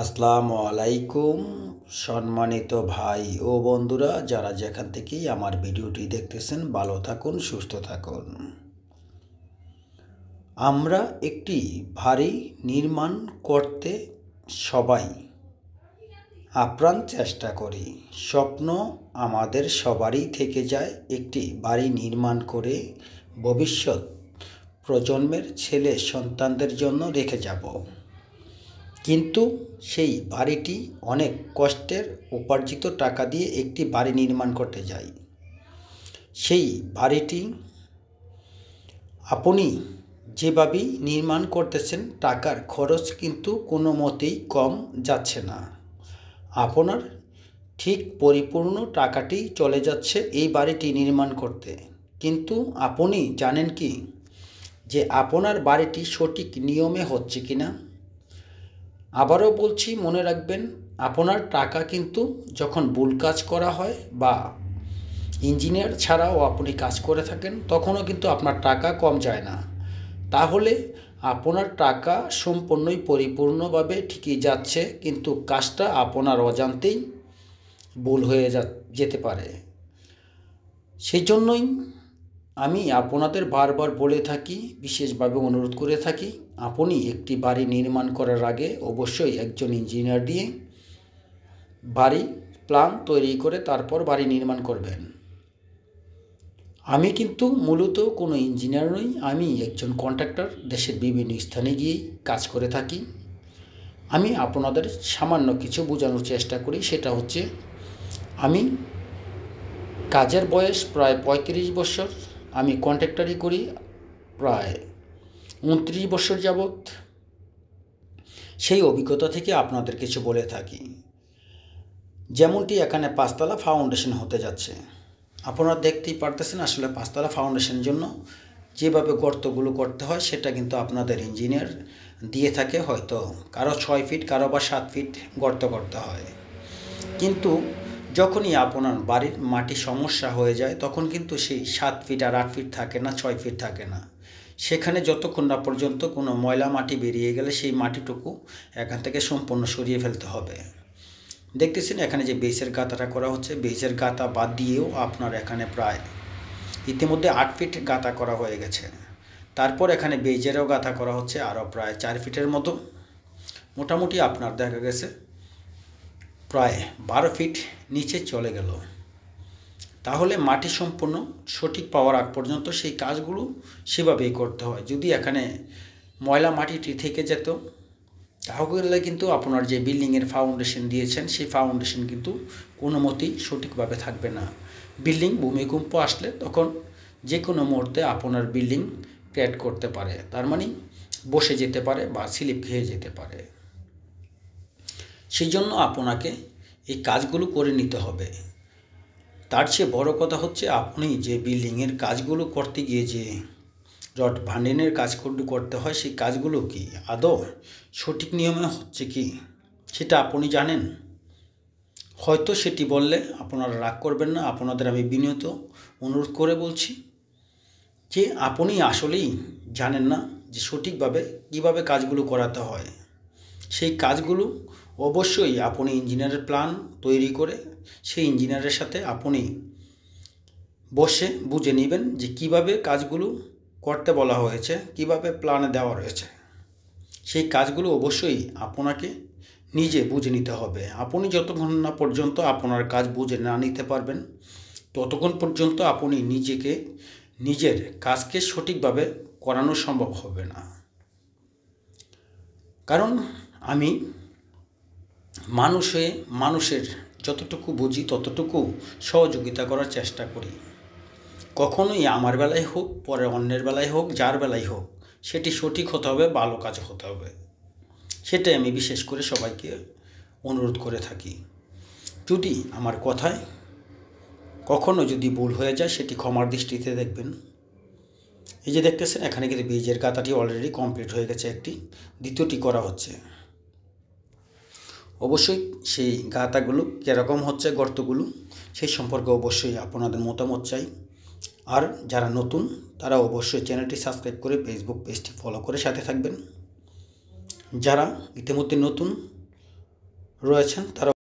আসসালামু আলাইকুম সম্মানিত ভাই ও বন্ধুরা, যারা যেখান থেকেই আমার ভিডিওটি দেখতেছেন ভালো থাকুন, সুস্থ থাকুন। আমরা একটি বাড়ি নির্মাণ করতে সবাই আপ্রাণ চেষ্টা করি। স্বপ্ন আমাদের সবারই থেকে যায় একটি বাড়ি নির্মাণ করে ভবিষ্যৎ প্রজন্মের ছেলে সন্তানদের জন্য রেখে যাব। কিন্তু সেই বাড়িটি অনেক কষ্টের উপার্জিত টাকা দিয়ে একটি বাড়ি নির্মাণ করতে যাই। সেই বাড়িটি আপনি যেভাবেই নির্মাণ করতেছেন টাকার খরচ কিন্তু কোনো মতেই কম যাচ্ছে না। আপনার ঠিক পরিপূর্ণ টাকাটি চলে যাচ্ছে এই বাড়িটি নির্মাণ করতে। কিন্তু আপনি জানেন কি যে আপনার বাড়িটি সঠিক নিয়মে হচ্ছে কিনা? আবারও বলছি, মনে রাখবেন, আপনার টাকা কিন্তু যখন ভুল কাজ করা হয় বা ইঞ্জিনিয়ার ছাড়াও আপনি কাজ করে থাকেন তখনও কিন্তু আপনার টাকা কম যায় না। তাহলে আপনার টাকা সম্পূর্ণই পরিপূর্ণভাবে ঠিকই যাচ্ছে, কিন্তু কাজটা আপনার অজান্তেই ভুল হয়ে যেতে পারে। সেই জন্যই আমি আপনাদের বারবার বলে থাকি, বিশেষভাবে অনুরোধ করে থাকি, আপনি একটি বাড়ি নির্মাণ করার আগে অবশ্যই একজন ইঞ্জিনিয়ার দিয়ে বাড়ি প্ল্যান তৈরি করে তারপর বাড়ি নির্মাণ করবেন। আমি কিন্তু মূলত কোনো ইঞ্জিনিয়ার নই, আমি একজন কন্ট্রাক্টর। দেশের বিভিন্ন স্থানে গিয়েই কাজ করে থাকি। আমি আপনাদের সামান্য কিছু বোঝানোর চেষ্টা করি। সেটা হচ্ছে, আমি কাজের বয়স প্রায় 35 বছর। আমি কন্ট্রাক্টরই করি প্রায় 29 বছর যাবৎ। সেই অভিজ্ঞতা থেকে আপনাদের কিছু বলে থাকি। যেমনটি এখানে 5 তলা ফাউন্ডেশন হতে যাচ্ছে। আপনারা দেখতেই পারতেছেন, আসলে 5 তলা ফাউন্ডেশনের জন্য যেভাবে গর্তগুলো করতে হয় সেটা কিন্তু আপনাদের ইঞ্জিনিয়ার দিয়ে থাকে। হয়তো কারো 6 ফিট, কারো বা 7 ফিট গর্ত করতে হয়। কিন্তু যখনই আপনার বাড়ির মাটি সমস্যা হয়ে যায় তখন কিন্তু সেই 7 ফিট আর 8 ফিট থাকে না, 6 ফিট থাকে না। সেখানে যতক্ষণ না পর্যন্ত কোনো ময়লা মাটি বেরিয়ে গেলে সেই মাটিটুকু এখান থেকে সম্পূর্ণ সরিয়ে ফেলতে হবে। দেখতেছেন এখানে যে বেসের গাঁথাটা করা হচ্ছে, বেসের গাঁথা বাদ দিয়েও আপনার এখানে প্রায় ইতিমধ্যে 8 ফিট গাঁথা করা হয়ে গেছে। তারপর এখানে বেজেরও গাঁথা করা হচ্ছে আরও প্রায় 4 ফিটের মতো। মোটামুটি আপনার দেখা গেছে প্রায় 12 ফিট নিচে চলে গেল। তাহলে মাটি সম্পূর্ণ সঠিক পাওয়ার আগ পর্যন্ত সেই কাজগুলো সেভাবেই করতে হয়। যদি এখানে ময়লা মাটিটি থেকে যেত তাহলে কিন্তু আপনার যে বিল্ডিংয়ের ফাউন্ডেশন দিয়েছেন সেই ফাউন্ডেশন কিন্তু কোনো মতেই সঠিকভাবে থাকবে না। বিল্ডিং ভূমিকম্প আসলে তখন যে কোনো মুহূর্তে আপনার বিল্ডিং ক্র্যাক করতে পারে, তার মানে বসে যেতে পারে বা স্লিপ খেয়ে যেতে পারে। সেই জন্য আপনাকে এই কাজগুলো করে নিতে হবে। তার চেয়ে বড় কথা হচ্ছে, আপনি যে বিল্ডিংয়ের কাজগুলো করতে গিয়ে যে রড ভান্ডিনের কাজগুলো করতে হয় সেই কাজগুলো কি আদৌ সঠিক নিয়মে হচ্ছে কি সেটা আপনি জানেন? হয়তো সেটি বললে আপনারা রাগ করবেন না। আপনাদের আমি বিনীত অনুরোধ করে বলছি যে আপনি আসলেই জানেন না যে সঠিকভাবে কীভাবে কাজগুলো করাতে হয়। সেই কাজগুলো অবশ্যই আপনি ইঞ্জিনিয়ারের প্ল্যান তৈরি করে সেই ইঞ্জিনিয়ারের সাথে আপনি বসে বুঝে নেবেন যে কিভাবে কাজগুলো করতে বলা হয়েছে, কিভাবে প্ল্যানে দেওয়া রয়েছে। সেই কাজগুলো অবশ্যই আপনাকে নিজে বুঝে নিতে হবে। আপনি যতক্ষণ না পর্যন্ত আপনার কাজ বুঝে না নিতে পারবেন ততক্ষণ পর্যন্ত আপনি নিজের কাজকে সঠিকভাবে করানো সম্ভব হবে না। কারণ আমি মানুষের যতটুকু বুঝি ততটুকু সহযোগিতা করার চেষ্টা করি। কখনোই আমার বেলায় হোক, পরে অন্যের বেলায় হোক, যার বেলায় হোক, সেটি সঠিক হতে হবে, ভালো কাজ হতে হবে। সেটাই আমি বিশেষ করে সবাইকে অনুরোধ করে থাকি। যদি আমার কথায় কখনো যদি ভুল হয়ে যায় সেটি ক্ষমার দৃষ্টিতে দেখবেন। এই যে দেখতেছেন এখানে কিন্তু বীজের গাঁথাটি অলরেডি কমপ্লিট হয়ে গেছে, একটি দ্বিতীয়টি করা হচ্ছে। অবশ্যই সেই গাঁথাগুলো কীরকম হচ্ছে, গর্তগুলো, সেই সম্পর্কে অবশ্যই আপনাদের মতামত চাই। আর যারা নতুন তারা অবশ্যই চ্যানেলটি সাবস্ক্রাইব করে ফেসবুক পেজটি ফলো করে সাথে থাকবেন। যারা ইতিমধ্যে নতুন রয়েছেন তারা